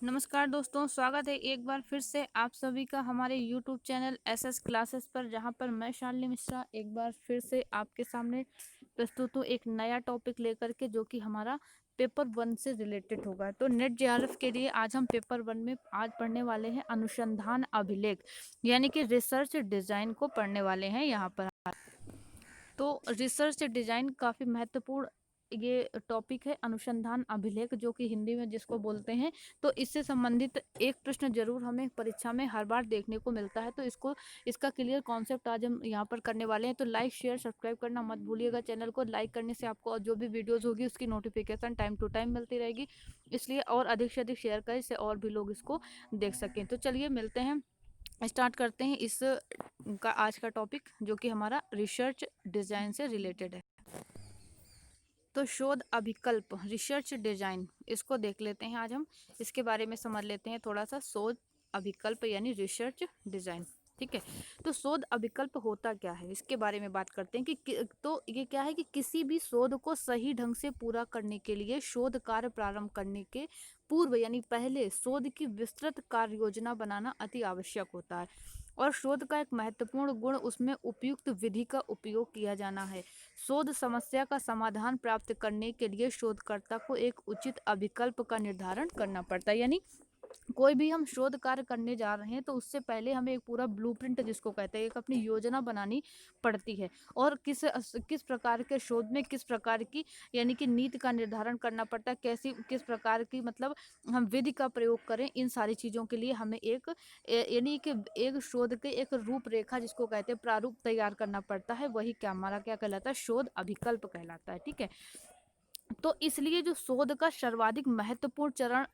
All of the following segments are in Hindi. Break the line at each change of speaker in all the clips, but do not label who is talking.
नमस्कार दोस्तों, स्वागत है एक बार फिर से आप सभी का हमारे YouTube चैनल एसएस क्लासेस पर, जहां पर मैं शालिनी मिश्रा एक बार फिर से आपके सामने प्रस्तुत हूँ एक नया टॉपिक लेकर के, जो कि हमारा पेपर 1 से रिलेटेड होगा। तो नेट जेआरएफ के लिए आज हम पेपर 1 में आज पढ़ने वाले हैं अनुसंधान अभिलेख, यानी कि रिसर्च डिजाइन को पढ़ने वाले हैं यहाँ पर। तो रिसर्च डिजाइन काफी महत्वपूर्ण ये टॉपिक है, अनुसंधान अभिलेख, जो कि हिंदी में जिसको बोलते हैं। तो इससे संबंधित एक प्रश्न जरूर हमें परीक्षा में हर बार देखने को मिलता है, तो इसका क्लियर कॉन्सेप्ट आज हम यहाँ पर करने वाले हैं। तो लाइक शेयर सब्सक्राइब करना मत भूलिएगा। चैनल को लाइक करने से आपको जो भी वीडियोज होगी उसकी नोटिफिकेशन टाइम टू टाइम मिलती रहेगी, इसलिए और अधिक से अधिक शेयर करें, इससे और भी लोग इसको देख सकें। तो चलिए मिलते हैं, स्टार्ट करते हैं इस का आज का टॉपिक, जो कि हमारा रिसर्च डिजाइन से रिलेटेड है। तो शोध अभिकल्प, रिसर्च डिजाइन, इसको देख लेते हैं आज हम। इसके बारे में समझ लेते हैं थोड़ा सा। शोध अभिकल्प यानी रिसर्च डिजाइन, ठीक है। तो शोध अभिकल्प होता क्या है, इसके बारे में बात करते हैं तो ये क्या है कि किसी भी शोध को सही ढंग से पूरा करने के लिए शोध कार्य प्रारंभ करने के पूर्व यानी पहले शोध की विस्तृत कार्य योजना बनाना अति आवश्यक होता है। और शोध का एक महत्वपूर्ण गुण उसमें उपयुक्त विधि का उपयोग किया जाना है। शोध समस्या का समाधान प्राप्त करने के लिए शोधकर्ता को एक उचित अभिकल्प का निर्धारण करना पड़ता है। यानी कोई भी हम शोध कार्य करने जा रहे हैं तो उससे पहले हमें एक पूरा ब्लूप्रिंट जिसको कहते हैं, एक अपनी योजना बनानी पड़ती है। और किस प्रकार के शोध में किस प्रकार की यानी कि नीति का निर्धारण करना पड़ता है, कैसी किस प्रकार की मतलब हम विधि का प्रयोग करें, इन सारी चीज़ों के लिए हमें यानी कि एक शोध के एक रूपरेखा जिसको कहते हैं प्रारूप तैयार करना पड़ता है। वही क्या हमारा क्या कहलाता है, शोध अभिकल्प कहलाता है, ठीक है। तो इसलिए जो शोध का सर्वाधिक महत्वपूर्ण चरण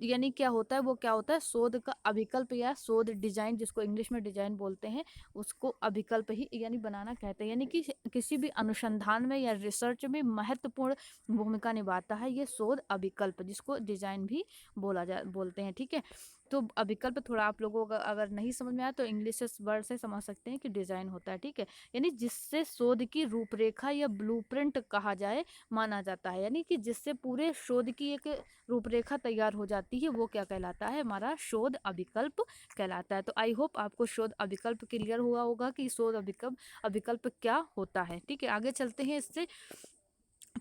यानी क्या होता है, वो क्या होता है, शोध का अभिकल्प या शोध डिजाइन, जिसको इंग्लिश में डिजाइन बोलते हैं, उसको अभिकल्प ही यानी बनाना कहते हैं। यानी कि किसी भी अनुसंधान में या रिसर्च में महत्वपूर्ण भूमिका निभाता है ये शोध अभिकल्प, जिसको डिजाइन भी बोलते हैं, ठीक है। तो अभिकल्प थोड़ा आप लोगों को अगर नहीं समझ में आया तो इंग्लिश से वर्ड से समझ सकते हैं कि डिजाइन होता है, ठीक है। यानी जिससे शोध की रूपरेखा या ब्लूप्रिंट कहा जाए माना जाता है, यानी कि जिससे पूरे शोध की एक रूपरेखा तैयार हो जाती है, वो क्या कहलाता है, हमारा शोध अभिकल्प कहलाता है। तो आई होप आपको शोध अभिकल्प क्लियर हुआ होगा कि शोध अभिकल्प अभिकल्प क्या होता है, ठीक है। आगे चलते हैं इससे।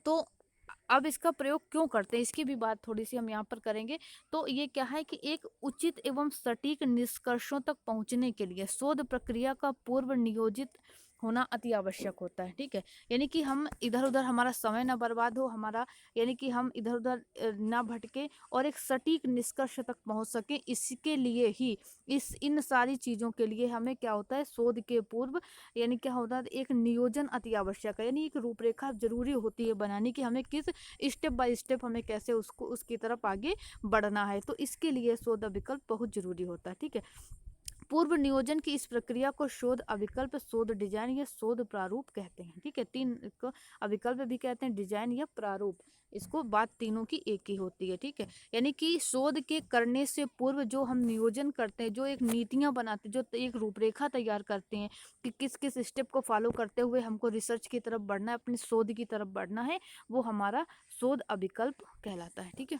तो अब इसका प्रयोग क्यों करते हैं, इसकी भी बात थोड़ी सी हम यहाँ पर करेंगे। तो ये क्या है कि एक उचित एवं सटीक निष्कर्षों तक पहुंचने के लिए शोध प्रक्रिया का पूर्व नियोजित होना अति आवश्यक होता है, ठीक है। यानी कि हम इधर उधर हमारा समय ना बर्बाद हो, हमारा यानी कि हम इधर उधर ना भटके और एक सटीक निष्कर्ष तक पहुंच सके। इसके लिए ही इन सारी चीज़ों के लिए हमें क्या होता है, शोध के पूर्व यानी क्या होता है, एक नियोजन अति आवश्यक है। यानी एक रूपरेखा जरूरी होती है बनानी, कि हमें किस स्टेप बाय स्टेप हमें कैसे उसको उसकी तरफ आगे बढ़ना है। तो इसके लिए शोध विकल्प बहुत जरूरी होता है, ठीक है। पूर्व नियोजन की इस प्रक्रिया को शोध अभिकल्प, शोध डिजाइन या शोध प्रारूप कहते हैं, ठीक है। तीन को अभिकल्प भी कहते हैं, डिजाइन या प्रारूप, इसको बात तीनों की एक ही होती है, ठीक है। यानी कि शोध के करने से पूर्व जो हम नियोजन करते हैं, जो एक नीतियां बनाते हैं, जो एक रूपरेखा तैयार करते हैं कि किस किस स्टेप को फॉलो करते हुए हमको रिसर्च की तरफ बढ़ना है, अपनी शोध की तरफ बढ़ना है, वो हमारा शोध अभिकल्प कहलाता है, ठीक है।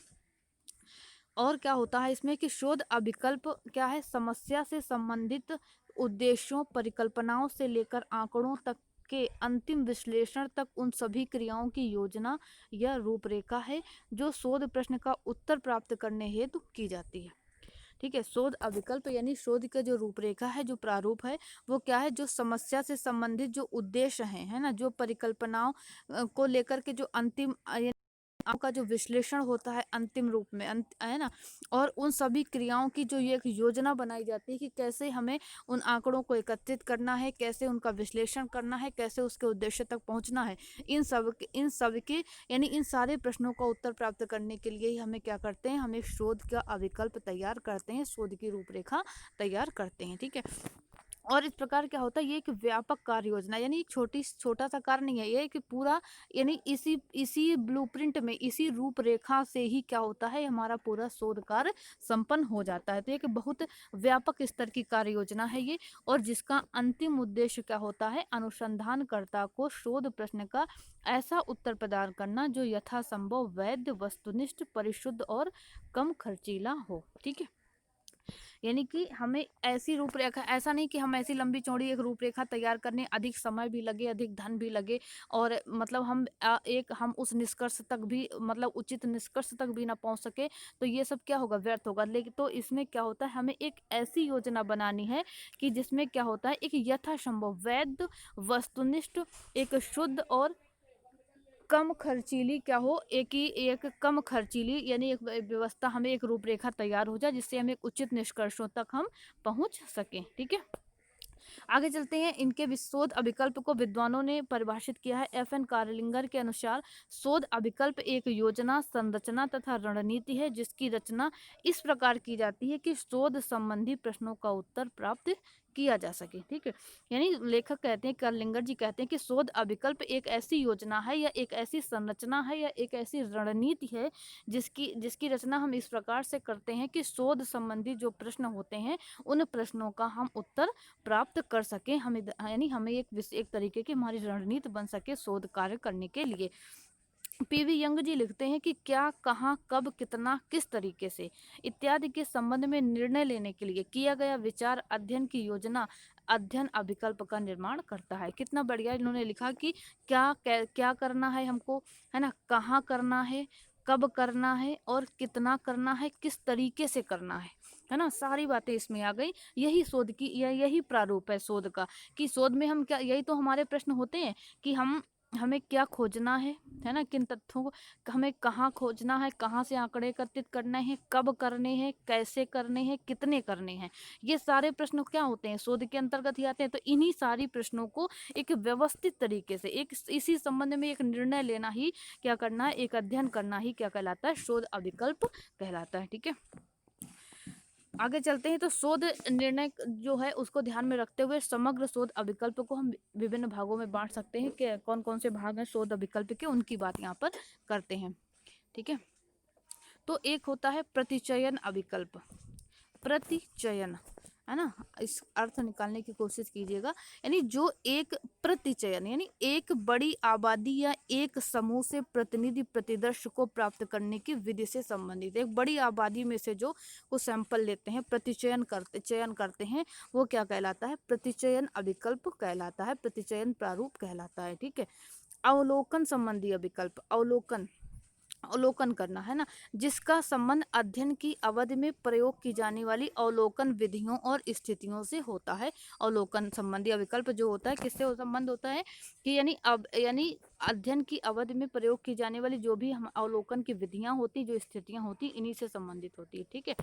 और क्या होता है इसमें कि शोध अभिकल्प क्या है, समस्या से संबंधित उद्देश्यों, परिकल्पनाओं से लेकर आंकड़ों तक के अंतिम विश्लेषण तक उन सभी क्रियाओं की योजना या रूपरेखा है जो शोध प्रश्न का उत्तर प्राप्त करने हेतु की जाती है, ठीक है। शोध अभिकल्प यानी शोध का जो रूपरेखा है, जो प्रारूप है, वो क्या है, जो समस्या से संबंधित जो उद्देश्य हैं, है ना, जो परिकल्पनाओं को लेकर के जो अंतिम आपका जो विश्लेषण होता है अंतिम रूप में है ना, और उन सभी क्रियाओं की जो ये एक योजना बनाई जाती है कि कैसे हमें उन आंकड़ों को एकत्रित करना है, कैसे उनका विश्लेषण करना है, कैसे उसके उद्देश्य तक पहुंचना है। इन सब के यानी इन सारे प्रश्नों का उत्तर प्राप्त करने के लिए ही हमें क्या करते हैं, हमें शोध का अभिकल्प तैयार करते हैं, शोध की रूपरेखा तैयार करते हैं, ठीक है। और इस प्रकार क्या होता है, ये एक व्यापक कार्य योजना, यानी एक छोटा सा कार्य नहीं है ये, कि पूरा, यानी इसी इसी ब्लूप्रिंट में, इसी रूपरेखा से ही क्या होता है, हमारा पूरा शोध कार्य संपन्न हो जाता है। तो एक बहुत व्यापक स्तर की कार्य योजना है ये, और जिसका अंतिम उद्देश्य क्या होता है, अनुसंधानकर्ता को शोध प्रश्न का ऐसा उत्तर प्रदान करना जो यथासंभव वैध, वस्तुनिष्ठ, परिशुद्ध और कम खर्चीला हो। ठीक है, यानी कि हमें ऐसी रूपरेखा, ऐसा नहीं कि हम ऐसी लंबी चौड़ी एक रूपरेखा तैयार करने अधिक समय भी लगे, अधिक धन भी लगे, और मतलब हम उस निष्कर्ष तक भी, मतलब उचित निष्कर्ष तक भी ना पहुंच सके, तो ये सब क्या होगा, व्यर्थ होगा। लेकिन तो इसमें क्या होता है, हमें एक ऐसी योजना बनानी है कि जिसमें क्या होता है, एक यथासंभव वैध, वस्तुनिष्ठ, एक शुद्ध और कम खर्चीली क्या हो, एक कम खर्चीली, यानी एक व्यवस्था, हमें एक रूपरेखा तैयार हो जाए जिससे हम एक उचित निष्कर्षों तक हम पहुंच सकें। ठीक है, आगे चलते हैं। इनके शोध अभिकल्प को विद्वानों ने परिभाषित किया है। FN कार्लिंगर के अनुसार शोध अभिकल्प एक योजना, संरचना तथा रणनीति है जिसकी रचना इस प्रकार की जाती है कि शोध संबंधी प्रश्नों का उत्तर प्राप्त किया जा सके। ठीक है, यानी लेखक कहते हैं, कार्लिंगर जी कहते हैं कि शोध अभिकल्प एक ऐसी योजना है, या एक ऐसी संरचना है, या एक ऐसी रणनीति है जिसकी जिसकी रचना हम इस प्रकार से करते हैं कि शोध संबंधी जो प्रश्न होते हैं, उन प्रश्नों का हम उत्तर प्राप्त कर सकें। हमें, यानी हमें एक तरीके की हमारी रणनीति बन सके शोध कार्य करने के लिए। PV यंग जी लिखते हैं कि क्या, कहाँ, कब, कितना, किस तरीके से इत्यादि के संबंध में निर्णय लेने के लिए किया गया विचार, अध्ययन की योजना, अध्ययन अभिकल्प का निर्माण करता है। कितना बढ़िया इन्होंने लिखा कि क्या करना है हमको, है ना, कहाँ करना है, कब करना है, और कितना करना है, किस तरीके से करना है ना, सारी बातें इसमें आ गई। यही शोध की, यही प्रारूप है शोध का, कि शोध में हम क्या, यही तो हमारे प्रश्न होते हैं कि हमें क्या खोजना है ना, किन तथ्यों को हमें कहाँ खोजना है, कहाँ से आंकड़े एकत्रित करने हैं, कब करने हैं, कैसे करने हैं, कितने करने हैं, ये सारे प्रश्न क्या होते हैं, शोध के अंतर्गत ही आते हैं। तो इन्हीं सारी प्रश्नों को एक व्यवस्थित तरीके से, एक इसी संबंध में एक निर्णय लेना ही क्या करना है, एक अध्ययन करना ही क्या कहलाता है, शोध अभिकल्प कहलाता है। ठीक है, आगे चलते हैं। तो शोध निर्णय जो है उसको ध्यान में रखते हुए समग्र शोध अभिकल्प को हम विभिन्न भागों में बांट सकते हैं, कि कौन कौन से भाग हैं शोध अभिकल्प के, उनकी बात यहाँ पर करते हैं। ठीक है, तो एक होता है प्रतिचयन अभिकल्प। प्रतिचयन, है ना, इस अर्थ निकालने की कोशिश कीजिएगा। यानी जो एक प्रतिचयन, यानी एक बड़ी आबादी या एक समूह से प्रतिनिधि प्रतिदर्श को प्राप्त करने की विधि से संबंधित, एक बड़ी आबादी में से जो कुछ सैंपल लेते हैं, चयन करते हैं, वो क्या कहलाता है, प्रतिचयन अभिकल्प कहलाता है, प्रतिचयन प्रारूप कहलाता है। ठीक है, अवलोकन संबंधी अभिकल्प, अवलोकन करना, है ना, जिसका संबंध अध्ययन की अवधि में प्रयोग की जाने वाली अवलोकन विधियों और स्थितियों से होता है। अवलोकन संबंधी अविकल्प जो होता है, किससे संबंध होता है, कि यानी अध्ययन की अवधि में प्रयोग की जाने वाली जो भी हम अवलोकन की विधियां होती, जो स्थितियां होती, इन्हीं से संबंधित होती है। ठीक है,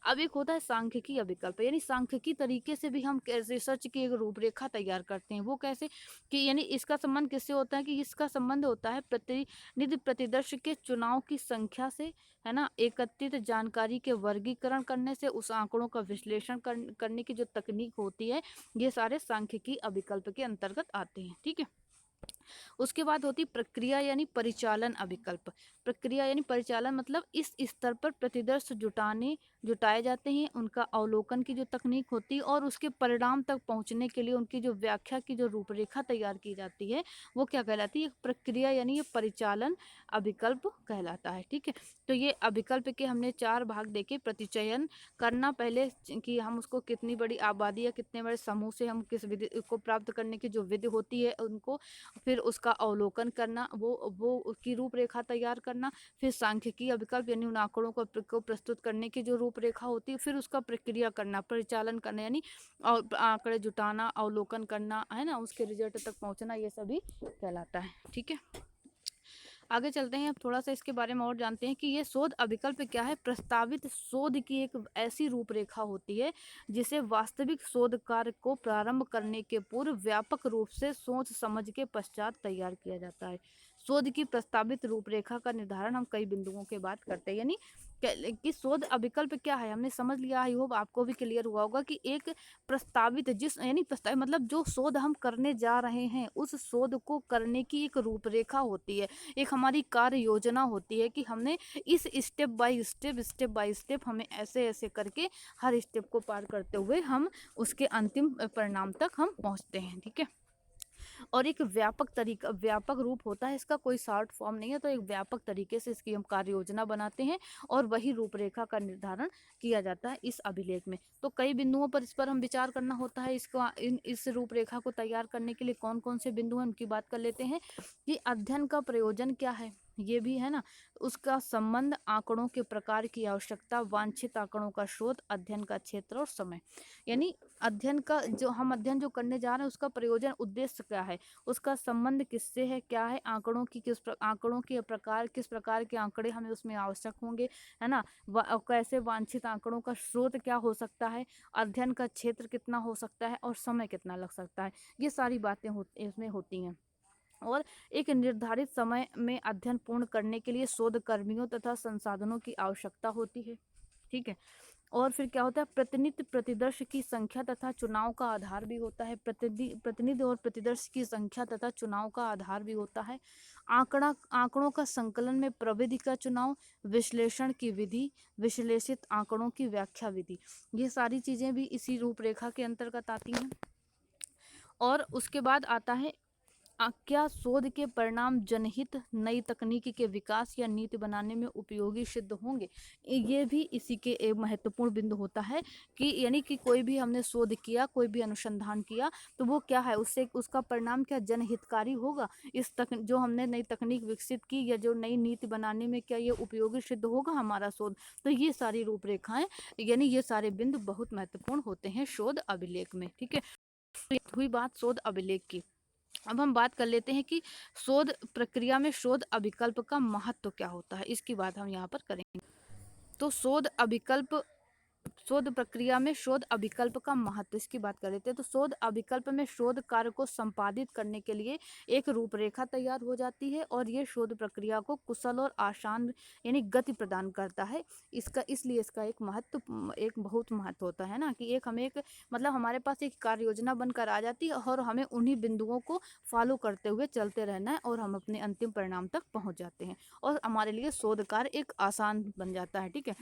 अब एक होता है सांख्यिकी अविकल्प, यानी सांख्यिकी तरीके से भी हम रिसर्च की एक रूपरेखा तैयार करते हैं। वो कैसे, कि यानी इसका संबंध किससे होता है, कि इसका संबंध होता है निधि प्रतिदर्श के चुनाव की संख्या से, है ना, एकत्रित जानकारी के वर्गीकरण करने से, उस आंकड़ों का विश्लेषण करने की जो तकनीक होती है, ये सारे सांख्यिकी अभिकल्प के अंतर्गत आते हैं। ठीक है, उसके बाद होती प्रक्रिया यानी परिचालन अभिकल्प। प्रक्रिया यानी परिचालन मतलब इस स्तर पर प्रतिदर्श जुटाए जाते हैं, उनका अवलोकन की जो तकनीक होती है और उसके परिणाम तक पहुंचने के लिए उनकी जो व्याख्या की जो रूपरेखा तैयार की जाती है, वो क्या कहलाती है, प्रक्रिया यानी ये परिचालन अभिकल्प कहलाता है। ठीक है, तो ये अभिकल्प के हमने 4 भाग देखे। प्रतिचयन करना, पहले कि हम उसको कितनी बड़ी आबादी या कितने बड़े समूह से हम किस विधि को प्राप्त करने की जो विधि होती है उनको, फिर उसका अवलोकन करना, वो उसकी रूपरेखा तैयार करना, फिर सांख्यिकी अभिकल्प यानी उन आंकड़ों को प्रस्तुत करने की जो रूपरेखा होती है, फिर उसका प्रक्रिया करना, परिचालन करना, यानी और आंकड़े जुटाना, अवलोकन करना, है ना, उसके रिजल्ट तक पहुंचना, ये सभी कहलाता है। ठीक है, आगे चलते हैं, अब थोड़ा सा इसके बारे में और जानते हैं कि ये शोध अभिकल्प क्या है। प्रस्तावित शोध की एक ऐसी रूपरेखा होती है जिसे वास्तविक शोध कार्य को प्रारंभ करने के पूर्व व्यापक रूप से सोच समझ के पश्चात तैयार किया जाता है। शोध की प्रस्तावित रूपरेखा का निर्धारण हम कई बिंदुओं के बात करते हैं, यानी कि शोध अविकल्प क्या है, हमने समझ लिया। आई होप आपको भी क्लियर हुआ होगा कि एक प्रस्तावित जिस यानी प्रस्तावित मतलब जो शोध हम करने जा रहे हैं उस शोध को करने की एक रूपरेखा होती है, एक हमारी कार्य योजना होती है कि हमने इस स्टेप बाय स्टेप हमें ऐसे ऐसे करके हर स्टेप को पार करते हुए हम उसके अंतिम परिणाम तक हम पहुंचते हैं। ठीक है, और एक व्यापक रूप होता है इसका, कोई शॉर्ट फॉर्म नहीं है। तो एक व्यापक तरीके से इसकी हम कार्य योजना बनाते हैं और वही रूपरेखा का निर्धारण किया जाता है इस अभिलेख में। तो कई बिंदुओं पर इस पर हम विचार करना होता है। इसको इस रूपरेखा को तैयार करने के लिए कौन कौन से बिंदु हैं उनकी बात कर लेते हैं। कि अध्ययन का प्रयोजन क्या है, ये भी है ना, उसका संबंध, आंकड़ों के प्रकार की आवश्यकता, वांछित आंकड़ों का स्रोत, अध्ययन का क्षेत्र और समय। यानी अध्ययन का जो हम अध्ययन जो करने जा रहे हैं उसका प्रयोजन उद्देश्य क्या है, उसका संबंध किससे है, क्या है, आंकड़ों की आंकड़ों के प्रकार, किस प्रकार के आंकड़े हमें उसमें आवश्यक होंगे, है ना, कैसे वांछित आंकड़ों का स्रोत क्या हो सकता है, अध्ययन का क्षेत्र कितना हो सकता है और समय कितना लग सकता है। ये सारी बातें इसमें होती हैं। और एक निर्धारित समय में अध्ययन पूर्ण करने के लिए शोध कर्मियों तथा संसाधनों की आवश्यकता होती है। ठीक है, और फिर क्या होता है, प्रतिनिधि प्रतिदर्श की संख्या तथा चुनाव का आधार भी होता है। प्रतिनिधि और प्रतिदर्श की संख्या तथा चुनाव का आधार भी होता है। आंकड़ों का संकलन में प्रविधि का चुनाव, विश्लेषण की विधि, विश्लेषित आंकड़ों की व्याख्या विधि, ये सारी चीजें भी इसी रूपरेखा के अंतर्गत आती हैं। और उसके बाद आता है क्या शोध के परिणाम जनहित, नई तकनीकी के विकास या नीति बनाने में उपयोगी सिद्ध होंगे। ये भी इसी के एक महत्वपूर्ण बिंदु होता है कि यानी कि कोई भी हमने शोध किया, कोई भी अनुसंधान किया तो वो क्या है, उससे उसका परिणाम क्या जनहितकारी होगा। जो हमने नई तकनीक विकसित की या जो नई नीति बनाने में क्या ये उपयोगी सिद्ध होगा हमारा शोध। तो ये सारी रूपरेखाएं यानी ये सारे बिंदु बहुत महत्वपूर्ण होते हैं शोध अभिलेख में। ठीक है, हुई बात शोध अभिलेख की। अब हम बात कर लेते हैं कि शोध प्रक्रिया में शोध अभिकल्प का महत्व क्या होता है, इसकी बात हम यहाँ पर करेंगे। तो शोध प्रक्रिया में शोध अभिकल्प का महत्व, इसकी बात कर लेते हैं। तो शोध अभिकल्प में शोध कार्य को संपादित करने के लिए एक रूपरेखा तैयार हो जाती है और ये शोध प्रक्रिया को कुशल और आसान यानी गति प्रदान करता है। इसलिए इसका एक बहुत महत्व होता है ना, कि एक हमें एक मतलब हमारे पास एक कार्य योजना बनकर आ जाती है और हमें उन्हीं बिंदुओं को फॉलो करते हुए चलते रहना है और हम अपने अंतिम परिणाम तक पहुंच जाते हैं और हमारे लिए शोध कार्य एक आसान बन जाता है। ठीक है,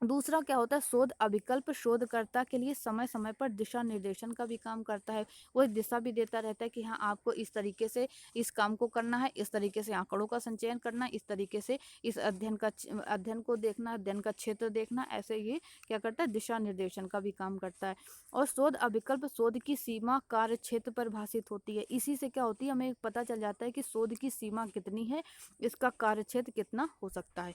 दूसरा क्या होता है, शोध अभिकल्प शोधकर्ता के लिए समय समय पर दिशा निर्देशन का भी काम करता है। वो दिशा भी देता रहता है कि हाँ आपको इस तरीके से इस काम को करना है, इस तरीके से आंकड़ों का संचयन करना है, इस तरीके से इस अध्ययन को देखना, अध्ययन का क्षेत्र देखना, ऐसे ये क्या करता है, दिशा निर्देशन का भी काम करता है। और शोध अभिकल्प शोध की सीमा कार्य क्षेत्र परिभाषित होती है। इसी से क्या होती है, हमें पता चल जाता है कि शोध की सीमा कितनी है, इसका कार्य क्षेत्र कितना हो सकता है।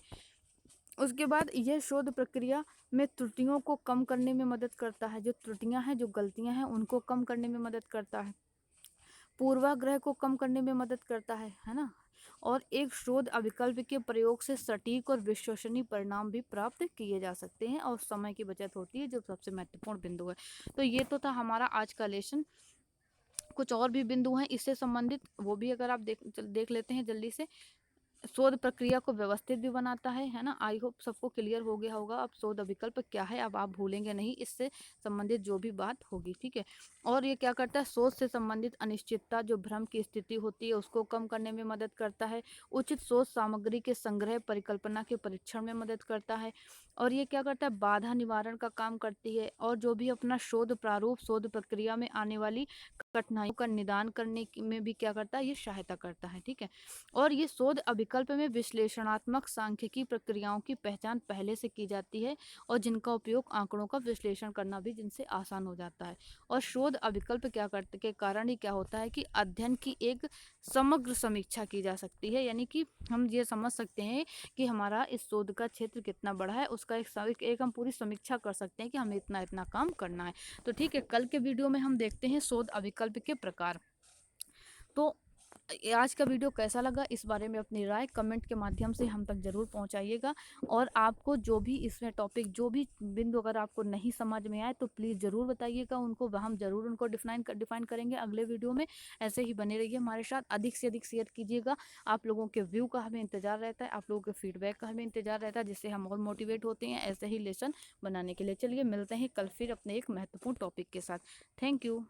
उसके बाद यह शोध प्रक्रिया में त्रुटियों को कम करने में मदद करता है। जो त्रुटियां हैं, जो गलतियां हैं, उनको कम करने में मदद करता है। पूर्वाग्रह को कम करने में मदद करता है ना। और एक शोध अभिकल्प के प्रयोग से सटीक और विश्वसनीय परिणाम भी प्राप्त किए जा सकते हैं और समय की बचत होती है, जो सबसे महत्वपूर्ण बिंदु है। तो ये तो था हमारा आज का लेसन। कुछ और भी बिंदु हैं इससे संबंधित, वो भी अगर आप देख लेते हैं जल्दी से। शोध प्रक्रिया को व्यवस्थित भी बनाता है ना। आई होप सबको क्लियर हो गया होगा अब शोध विकल्प क्या है, अब आप भूलेंगे नहीं इससे संबंधित जो भी बात होगी। ठीक है, और ये क्या करता है, शोध से संबंधित अनिश्चितता, जो भ्रम की स्थिति होती है उसको कम करने में मदद करता है। उचित शोध सामग्री के संग्रह, परिकल्पना के परीक्षण में मदद करता है। और ये क्या करता है, बाधा निवारण का काम करती है। और जो भी अपना शोध प्रारूप, शोध प्रक्रिया में आने वाली कठिनाइयों का निदान करने में भी क्या करता है, ये सहायता करता है। ठीक है, और ये शोध अभिकल्प में विश्लेषणात्मक सांख्यिकी प्रक्रियाओं की पहचान पहले से की जाती है और जिनका उपयोग आंकड़ों का विश्लेषण करना भी जिनसे आसान हो जाता है। और शोध अभिकल्प क्या करते के कारण ही क्या होता है कि अध्ययन की एक समग्र समीक्षा की जा सकती है। यानी कि हम ये समझ सकते हैं कि हमारा इस शोध का क्षेत्र कितना बड़ा है, उसका एक हम पूरी समीक्षा कर सकते हैं कि हमें इतना इतना काम करना है। तो ठीक है, कल के वीडियो में हम देखते हैं शोध अभिकल्प के प्रकार। तो आज का वीडियो कैसा लगा, इस बारे में अपनी राय कमेंट के माध्यम से हम तक ज़रूर पहुंचाइएगा। और आपको जो भी इसमें टॉपिक, जो भी बिंदु अगर आपको नहीं समझ में आए तो प्लीज़ ज़रूर बताइएगा उनको, वह हम ज़रूर उनको डिफाइन करेंगे अगले वीडियो में। ऐसे ही बने रहिए हमारे साथ, अधिक से अधिक शेयर कीजिएगा। आप लोगों के व्यू का हमें इंतज़ार रहता है, आप लोगों के फीडबैक का हमें इंतज़ार रहता है, जिससे हम और मोटिवेट होते हैं ऐसे ही लेसन बनाने के लिए। चलिए मिलते हैं कल फिर अपने एक महत्वपूर्ण टॉपिक के साथ। Thank you.